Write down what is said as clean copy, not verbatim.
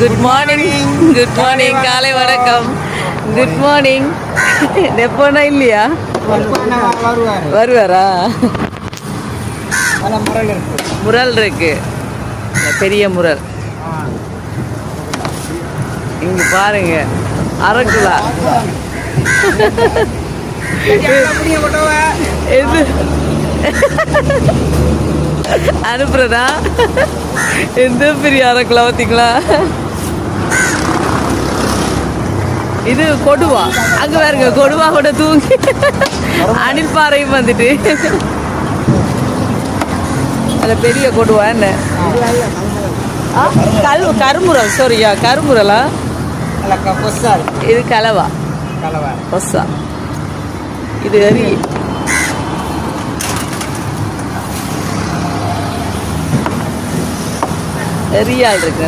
Good morning. Good morning. காலை வணக்கம். Good morning. எப்போனா இல்லையா? வருவாரா? முரல் இருக்கு, பெரிய முரல். இங்க பாருங்க, அரக்குலா. எது அனுப்புறதா? எந்த பெரிய அரக்குலா பார்த்தீங்களா? இது கொடுவா. அங்க பாருங்க, கொடுவா கூட தூங்கி அணில்பாறையும் வந்துட்டு. அது பெரிய கொடுவா என்ன? கருமுரல். சாரியா, கருமுரலா? இது கலவா. கொசா. இது எரி. எரியால் இருக்கு.